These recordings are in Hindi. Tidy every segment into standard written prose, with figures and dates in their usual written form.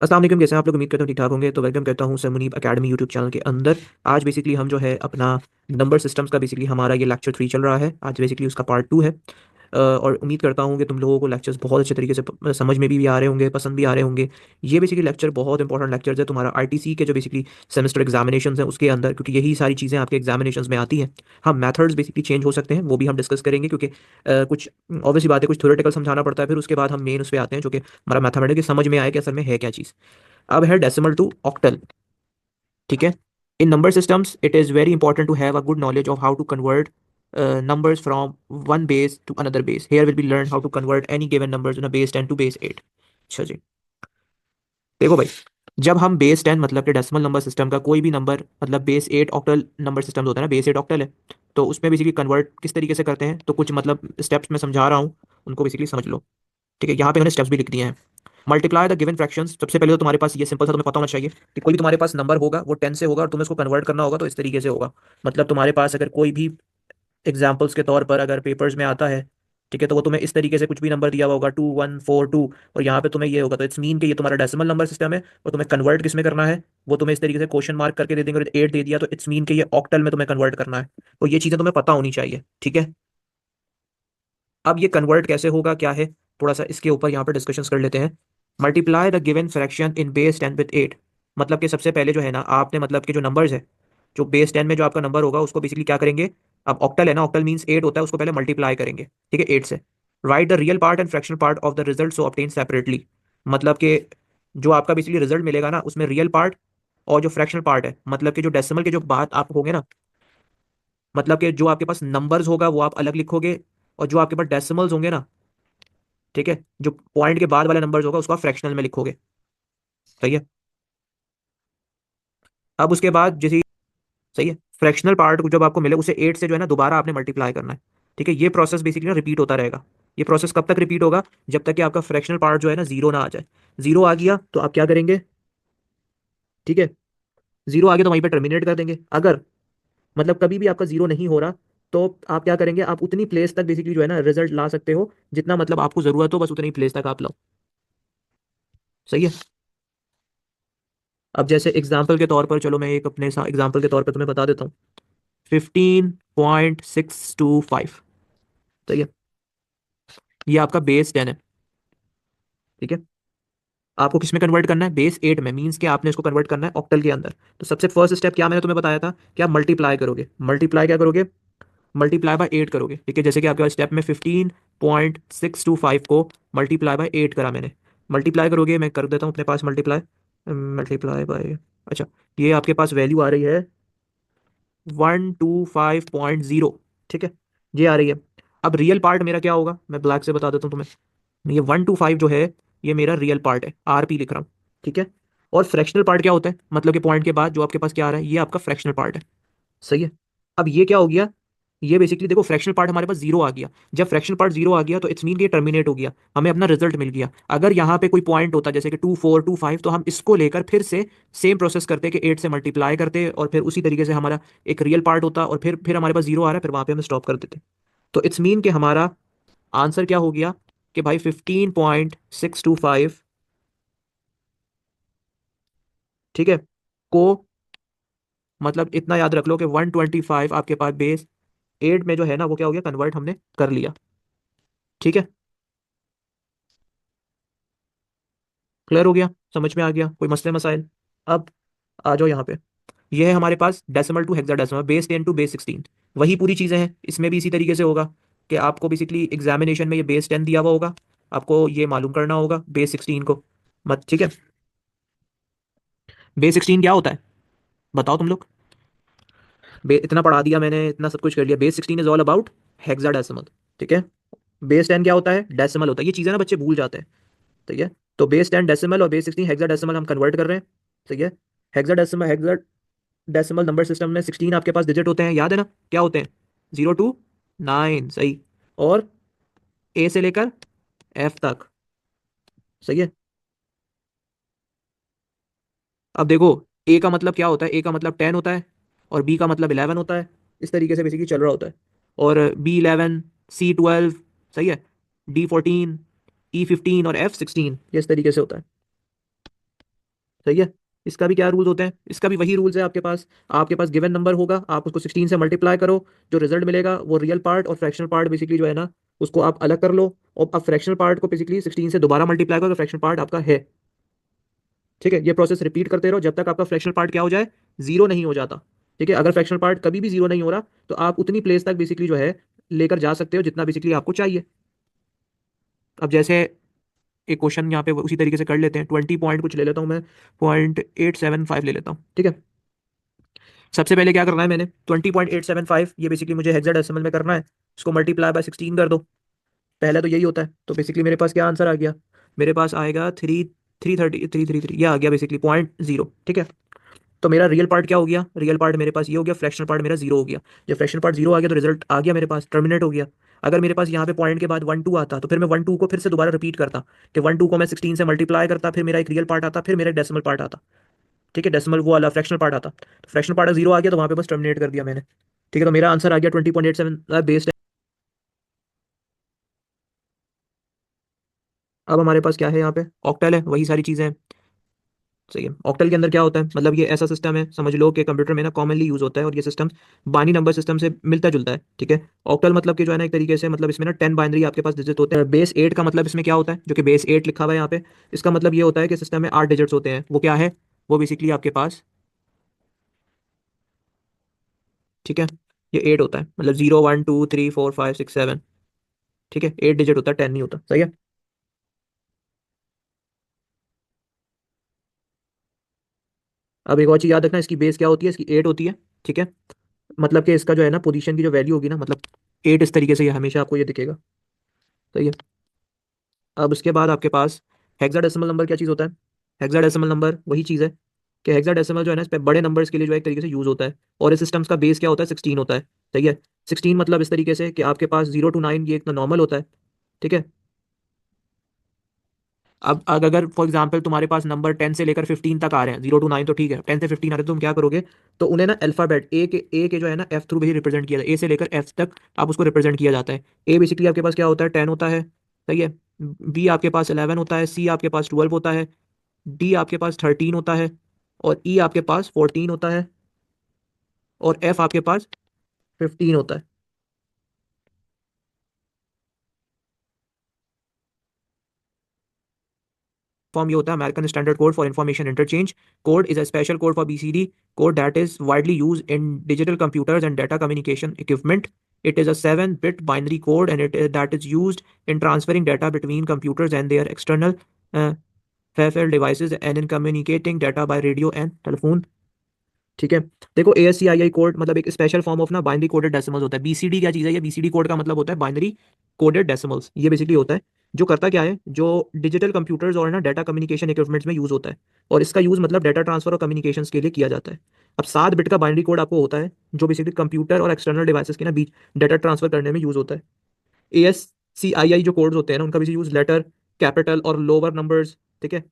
अस्सलाम वालेकुम, कैसे हैं आप लोग? उम्मीद करता हूँ ठीक ठाक होंगे। तो वेलकम करता हूँ sir Munib academy YouTube channel के अंदर। आज बेसिकली हम जो है अपना नंबर सिस्टम्स का बेसिकली हमारा ये लेक्चर 3 चल रहा है। आज बेसिकली उसका पार्ट 2 है। और उम्मीद करता हूँ कि तुम लोगों को लेक्चर्स बहुत अच्छे तरीके से समझ में भी आ रहे होंगे, पसंद भी आ रहे होंगे। ये बेसिकली लेक्चर बहुत इंपॉर्टेंट लेक्चर्स है तुम्हारा आईटीसी के जो बेसिकली सेमेस्टर एग्जामिनेशन है उसके अंदर, क्योंकि यही सारी चीज़ें आपके एग्जामिनेशन में आती हैं। हाँ, मैथड्स बेसिकली चेंज हो सकते हैं, वो भी हम डिस्कस करेंगे, क्योंकि कुछ ऑब्वियसली बात है, कुछ थ्योरेटिकल समझाना पड़ता है, फिर उसके बाद हम मेन उस पर आते हैं जो कि हमारा मैथमेटिक्स समझ में आए कि असल में है क्या चीज़। अब है डेसिमल टू ऑक्टल। ठीक है। In number systems it is very important to have a good knowledge of how to convert numbers from one base to another base. Here will be learn how to convert any given numbers in a base 10 to base 8. अच्छा जी, देखो भाई, जब हम बेस 10 मतलब कि डेसिमल नंबर सिस्टम का कोई भी नंबर मतलब बेस 8 ऑक्टल नंबर सिस्टम होता है ना, बेस 8 ऑक्टल है, तो उसमें बेसिकली कन्वर्ट किस तरीके से करते हैं, तो कुछ मतलब स्टेप्स मैं समझा रहा हूँ, उनको बेसिकली समझ लो। ठीक है, यहाँ पे मैंने स्टेप्स भी लिख दिए हैं। मल्टीप्लाई द गिवन फ्रैक्शंस, सबसे पहले तो तुम्हारे पास ये सिंपल सा तुम्हें पता होना चाहिए कि कोई भी तुम्हारे पास नंबर होगा वो 10 से होगा और तुम्हें उसको कन्वर्ट करना होगा तो इस तरीके से होगा। मतलब तुम्हारे पास अगर कोई भी एग्जाम्पल्स के तौर पर अगर पेपर्स में आता है, ठीक है, तो वो तुम्हें इस तरीके से कुछ भी नंबर दिया हुआ होगा 2142, और यहाँ पे तुम्हें ये होगा, तो इट्स मीन कि ये तुम्हारा डेसिमल नंबर सिस्टम है और तुम्हें कन्वर्ट किस में करना है, वो तुम्हें इस तरीके से क्वेश्चन मार्क करके दे देंगे, और 8 दे दिया तो इट्स मीन कि ये ऑक्टल में तुम्हें कन्वर्ट करना है। तो ये चीज़ें तुम्हें पता होनी चाहिए। ठीक है। अब ये कन्वर्ट कैसे होगा, क्या है, थोड़ा सा इसके ऊपर यहाँ पर डिस्कशन कर लेते हैं। Multiply the given fraction in base 10 with 8। मतलब कि सबसे पहले जो है ना, आपने मतलब कि जो नंबर्स है, जो बेस 10 में जो आपका नंबर होगा उसको बेसिकली क्या करेंगे। अब ऑक्टल है ना, ऑक्टल मीन्स 8 होता है, उसको पहले मल्टीप्लाई करेंगे, ठीक है, 8 से। Right the real part and fractional part of the result so obtain separately. मतलब कि जो आपका बेसिकली रिजल्ट मिलेगा ना, उसमें रियल पार्ट और जो फ्रैक्शनल पार्ट है, मतलब कि जो डेसिमल के जो बात आप होंगे ना, मतलब कि जो आपके पास नंबर्स होगा वो आप अलग लिखोगे, और जो आपके पास डेसिमल्स होंगे ना, ठीक है, जो पॉइंट के बाद वाला नंबर होगा उसको आप फ्रैक्शनल में लिखोगे। सही है। अब उसके बाद जैसे, सही है, फ्रैक्शनल पार्ट जब आपको मिले उसे 8 से जो है ना दोबारा आपने मल्टीप्लाई करना है। ठीक है, ये प्रोसेस बेसिकली ना रिपीट होता रहेगा। ये प्रोसेस कब तक रिपीट होगा, जब तक कि आपका फ्रैक्शनल पार्ट जो है ना जीरो ना आ जाए। जीरो आ गया तो आप क्या करेंगे, ठीक है, जीरो आ गया तो वहीं पर टर्मिनेट कर देंगे। अगर मतलब कभी भी आपका जीरो नहीं हो रहा, तो आप क्या करेंगे, आप उतनी प्लेस तक बेसिकली जो है ना रिजल्ट ला सकते हो, जितना मतलब आपको जरूरत हो, बस उतनी प्लेस तक आप लाओ। सही है। अब जैसे एग्जाम्पल के तौर पर, चलो मैं एक अपने एग्जाम्पल के तौर पर तुम्हें बता देता हूँ। 15.625। सही है, ये आपका बेस 10 है। ठीक है। आपको किस में कन्वर्ट करना है, बेस 8 में, मींस कि आपने इसको कन्वर्ट करना है ऑक्टल के अंदर। तो सबसे फर्स्ट स्टेप क्या मैंने तुम्हें बताया था, कि आप मल्टीप्लाई करोगे। मल्टीप्लाई क्या करोगे, मल्टीप्लाई बाय 8 करोगे। ठीक है, जैसे कि आपके पास स्टेप में 15.625 को मल्टीप्लाई बाय 8 करा मैंने। मल्टीप्लाई करोगे, मैं कर देता हूँ अपने पास मल्टीप्लाई, मल्टीप्लाई बाय, अच्छा, ये आपके पास वैल्यू आ रही है 125.0। ठीक है, ये आ रही है। अब रियल पार्ट मेरा क्या होगा, मैं ब्लैक से बता देता हूँ तुम्हें। ये 125 जो है, ये मेरा रियल पार्ट है, आरपी लिख रहा हूँ। ठीक है। और फ्रैक्शनल पार्ट क्या होता है, मतलब कि पॉइंट के बाद जो आपके पास क्या आ रहा है, ये आपका फ्रैक्शनल पार्ट है। सही है। अब ये क्या हो गया, ये बेसिकली देखो फ्रैक्शनल पार्ट हमारे पास जीरो आ गया। जब फ्रैक्शनल पार्ट जीरो आ गया तो इट्स मीन कि ये टर्मिनेट हो गया, हमें अपना रिजल्ट मिल गया। अगर यहाँ पे कोई पॉइंट होता जैसे कि 2425, तो हम इसको लेकर फिर से सेम प्रोसेस करते कि 8 से मल्टीप्लाई करते, और फिर उसी तरीके से हमारा एक रियल पार्ट होता, और फिर हमारे पास जीरो आ रहा है, फिर वहां पे हम स्टॉप कर देते। तो इट्स मीन कि हमारा आंसर क्या हो गया, कि भाई 15.625, ठीक है, को मतलब इतना याद रख लो कि 125 आपके पास बेस 8 में जो है ना वो क्या हो गया, कन्वर्ट हमने कर लिया। ठीक है, क्लियर हो गया, समझ में आ गया, कोई मसले मसाइल। अब आ जाओ यहाँ पे। ये है हमारे पास decimal to hexadecimal, base 10 to base 16। वही पूरी चीज़ें हैं, इसमें भी इसी तरीके से होगा कि आपको बेसिकली एग्जामिनेशन में ये बेस 10 दिया हुआ होगा, आपको ये मालूम करना होगा बेस 16 को मत। ठीक है, बेस 16 क्या होता है, बताओ तुम लोग। इतना पढ़ा दिया मैंने, इतना सब कुछ कर लिया। Base 16 is all about hexadecimal. ठीक है। बेस 10 क्या होता है, डेसिमल होता है। ये चीज़ें ना बच्चे भूल जाते हैं। ठीक है, तो बेस 10 डेसिमल और बेस 16 हेक्साडेसिमल हम कन्वर्ट कर रहे हैं। ठीक है। हेक्साडेसिमल, हेक्साडेसिमल नंबर सिस्टम में 16 आपके पास डिजिट होते हैं, याद है ना, क्या होते हैं, 0 to 9। सही। और ए से लेकर एफ तक। सही है। अब देखो, ए का मतलब क्या होता है, ए का मतलब 10 होता है, और बी का मतलब 11 होता है। इस तरीके से बेसिकली चल रहा होता है। और B11, C12, सही है, D14, E15 और F16, ये इस तरीके से होता है। सही है। इसका भी क्या रूल्स होते हैं, इसका भी वही रूल्स है आपके पास गिवन नंबर होगा, आप उसको 16 से मल्टीप्लाई करो, जो रिजल्ट मिलेगा वो रियल पार्ट और फ्रैक्शनल पार्ट बेसिकली जो है ना उसको आप अलग कर लो, और अब फ्रैक्शनल पार्ट को बेसिकली 16 से दोबारा मल्टीप्लाई करो तो फ्रैक्शनल पार्ट आपका है। ठीक है, ये प्रोसेस रिपीट करते रहो जब तक आपका फ्रैक्शनल पार्ट क्या हो जाए, जीरो नहीं हो जाता। ठीक है, अगर फ्रैक्शनल पार्ट कभी भी जीरो नहीं हो रहा तो आप उतनी प्लेस तक बेसिकली जो है लेकर जा सकते हो जितना बेसिकली आपको चाहिए। अब जैसे एक क्वेश्चन यहाँ पे उसी तरीके से कर लेते हैं, 20 पॉइंट कुछ ले लेता हूँ मैं, 0.875 ले लेता हूँ। ठीक है, सबसे पहले क्या करना है, मैंने 20.875 ये बेसिकली मुझे हेक्साडेसिमल में करना है, इसको मल्टीप्लाई बाय 16 कर दो। पहले तो यही होता है, तो बेसिकली मेरे पास क्या आंसर आ गया, मेरे पास आएगा 333 ये आ गया बेसिकली 0.0। ठीक है, तो मेरा रियल पार्ट क्या हो गया, रियल पार्ट मेरे पास ये हो गया, फ्रैक्शनल पार्ट मेरा जीरो हो गया। जब फ्रैक्शनल पार्ट जीरो आ गया तो रिजल्ट आ गया मेरे पास, टर्मिनेट हो गया। अगर मेरे पास यहाँ पे पॉइंट के बाद 1 2 आता तो फिर मैं 1 2 को फिर से दोबारा रिपीट करता, कि 1 2 को मैं 16 से मल्टीप्लाई करता, फिर मेरा एक रियल पार्ट आता, फिर मेरा एक डेसिमल पार्ट आता। ठीक है, डेसिमल वो वाला फ्रैक्शनल पार्ट आता, तो फ्रैक्शनल पार्ट जीरो आ गया तो वहाँ पे बस टर्मिनेट कर दिया मैंने। ठीक है, तो मेरा आंसर आ गया 20.87 बेस्ड। अब हमारे पास क्या है, यहाँ पे ऑक्टल है, वही सारी चीज़ें हैं। सही है, ऑक्टल के अंदर क्या होता है, मतलब ये ऐसा सिस्टम है, समझ लो कि कंप्यूटर में ना कॉमनली यूज होता है, और ये सिस्टम बाइनरी नंबर सिस्टम से मिलता जुलता है। ठीक है, ऑक्टल मतलब कि जो है ना एक तरीके से, मतलब इसमें ना 10 बाइनरी आपके पास डिजिट होते हैं। बेस 8 का मतलब इसमें क्या होता है, जो कि बेस 8 लिखा हुआ है यहाँ पे, इसका मतलब ये होता है कि सिस्टम में 8 डिजिट्स होते हैं। वो क्या है, वो बेसिकली आपके पास, ठीक है, ये 8 होता है, मतलब 0 1 2 3 4 5 6 7। ठीक है, 8 डिजिट होता है, 10 नहीं होता। सही है। अब एक और चीज याद रखना, इसकी बेस क्या होती है, इसकी 8 होती है। ठीक है, मतलब कि इसका जो है ना पोजीशन की जो वैल्यू होगी ना, मतलब 8 इस तरीके से ये हमेशा आपको ये दिखेगा। सही है। अब उसके बाद आपके पास हेक्साडेसिमल नंबर क्या चीज़ होता है, हेक्साडेसिमल नंबर वही चीज़ है कि हेक्साडेसिमल जो है ना इस पे बड़े नंबर्स के लिए जो है एक तरीके से यूज होता है, और इस सिस्टम्स का बेस क्या होता है, 16 होता है। सही है, 16 मतलब इस तरीके से कि आपके पास 0 to 9 ये एक नॉर्मल होता है। ठीक है, अब अगर फॉर एग्जांपल तुम्हारे पास नंबर 10 से लेकर 15 तक आ रहे हैं, 0 to 9 तो ठीक है, 10 से 15 आ रहे हैं, तो तुम क्या करोगे, तो उन्हें ना अल्फाबेट ए के जो है ना एफ थ्रू भी रिप्रेजेंट किया जाता है, ए से लेकर एफ तक आप उसको रिप्रेजेंट किया जाता है। ए बेसिकली आपके पास क्या होता है, 10 होता है। सही है, बी आपके पास 11 होता है, सी आपके पास 12 होता है, डी आपके पास 13 होता है, और ई आपके पास 14 होता है, और एफ आपके पास 15 होता है। फॉर्म ये होता है American standard code for information interchange. Code is a special code for BCD code that is widely use in digital computers and data communication equipment. It is a 7-bit binary code and that is used in transferring data between computers and their external uh, peripheral devices and in communicating data by radio and telephone. ठीक है, देखो ASCII कोड मतलब एक स्पेशल फॉर्म ऑफ ना बाइनरी कोडेड डेसिमल्स होता है। बीसीडी क्या चीज़ है, ये बीसीडी कोड का मतलब होता है बाइनरी कोडेड डेसिमल्स। ये बेसिकली होता है जो करता क्या है, जो डिजिटल कंप्यूटर्स और ना डाटा कम्युनिकेशन इक्विपमेंट्स में यूज होता है, और इसका यूज मतलब डाटा ट्रांसफर और कम्युनिकेशंस के लिए किया जाता है। अब 7 बिट का बाइनरी कोड आपको होता है, जो बेसिकली कंप्यूटर और एक्सटर्नल डिवाइसेस के ना बीच डाटा ट्रांसफर करने में यूज होता है। ASCII जो कोड्स होते हैं ना उनका भी यूज लेटर, कैपिटल और लोअर नंबर्स। ठीक है,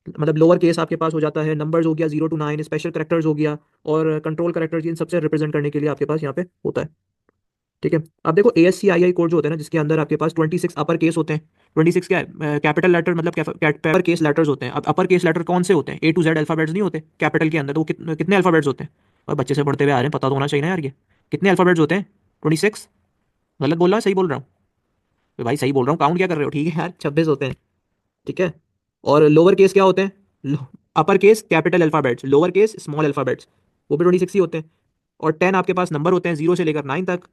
मतलब लोअर केस आपके पास हो जाता है, नंबर्स हो गया 0 to 9, स्पेशल करेक्टर्स हो गया, और कंट्रोल करेक्टर्स, इन सबसे रिप्रेजेंट करने के लिए आपके पास यहाँ पे होता है। ठीक है, अब देखो ASCII कोड जो होते हैं ना जिसके अंदर आपके पास 26 अपर केस होते हैं। 26 क्या है, कैपिटल लेटर, मतलब अपर केस लेटर्स होते हैं। अब अपर केस लेटर कौन से होते हैं, A to Z अल्फाबेट्स नहीं होते कैपिटल के अंदर, तो वो कितने अल्फाबेट्स होते हैं, और बच्चे से पढ़ते हुए आ रहे हैं, पता तो होना चाहिए ना यार, ये कितने अल्फाबेट्स होते हैं, 26। गलत बोल रहा हूँ, सही बोल रहा हूँ, तो भाई सही बोल रहा हूँ, काउंट क्या कर रहे हो, ठीक है यार, 26 होते हैं। ठीक है, और लोअर केस क्या होते हैं, upper case capital alphabets, lower case small alphabets, वो भी 26 ही होते हैं। और 10 आपके पास नंबर होते हैं 0 से लेकर 9 तक।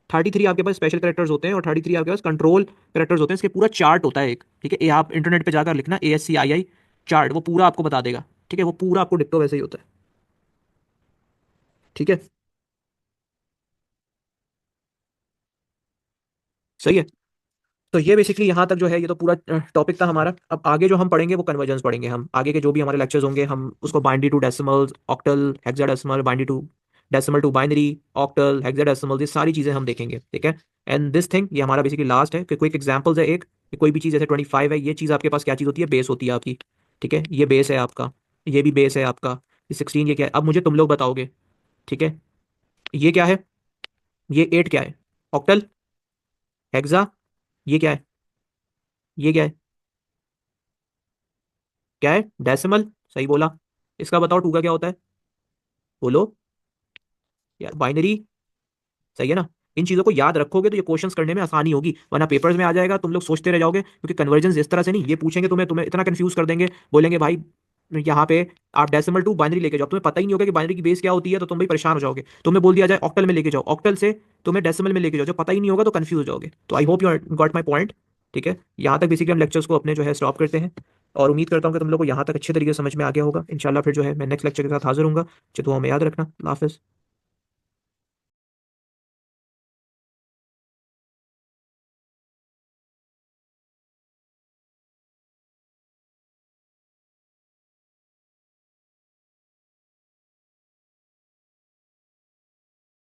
33 आपके पास स्पेशल करेक्टर्स होते हैं, और 33 आपके पास कंट्रोल करेक्टर्स होते हैं। इसके पूरा चार्ट होता है एक, ठीक है, ये आप इंटरनेट पे जाकर लिखना ASCII चार्ट, वो पूरा आपको बता देगा। ठीक है, वो पूरा आपको डिक्टो वैसे ही होता है। ठीक है, सही है। तो ये बेसिकली यहाँ तक जो है ये तो पूरा टॉपिक था हमारा। अब आगे जो हम पढ़ेंगे वो कन्वर्जन्स पढ़ेंगे, हम आगे के जो भी हमारे लेक्चर्स होंगे हम उसको binary to decimals, octal, hexadecimal, binary to decimal to binary, octal, hexadecimal, ये सारी चीज़ें हम देखेंगे। ठीक है, एंड दिस थिंग ये हमारा बेसिकली लास्ट है कि कोई एग्जाम्पल्स है एक, कि कोई भी चीज़ जैसे 25 है, ये चीज़ आपके पास क्या चीज़ होती है, बेस होती है आपकी। ठीक है, ये बेस है आपका, ये भी बेस है आपका, ये 16 ये क्या है, अब मुझे तुम लोग बताओगे। ठीक है, ये क्या है, ये 8 क्या है, ऑक्टल, हेक्सा, ये क्या है, ये क्या है, क्या है, डेसिमल, सही बोला। इसका बताओ टू का क्या होता है? बोलो यार, बाइनरी। सही है ना? इन चीजों को याद रखोगे तो ये क्वेश्चंस करने में आसानी होगी, वरना पेपर्स में आ जाएगा, तुम लोग सोचते रह जाओगे, क्योंकि कन्वर्जन इस तरह से नहीं, ये पूछेंगे तुम्हें तुम्हें इतना कंफ्यूज कर देंगे, बोलेंगे भाई यहाँ पे आप डेसिमल टू बाइनरी लेके जाओ, तुम्हें पता ही नहीं होगा कि बाइनरी की बेस क्या होती है, तो तुम भी परेशान हो जाओगे। तुम्हें बोल दिया जाए ऑक्टल में लेके जाओ, ऑक्टल से तुम्हें डेसिमल में लेके जाओ, जो पता ही नहीं होगा तो कंफ्यूज हो जाओगे। तो I hope you got my point. ठीक है, यहाँ तक बेसिकली हम लेक्चर्स को अपने जो है स्टॉप करते हैं, और उम्मीद करता हूँ कि तुम लोग को यहाँ तक अच्छे तरीके से समझ में आ गया होगा। इंशाल्लाह फिर जो है मैं नेक्स्ट लेक्चर के साथ हाजिर हूँ। जो दुआ में याद रखना। अल्लाह हाफिज़।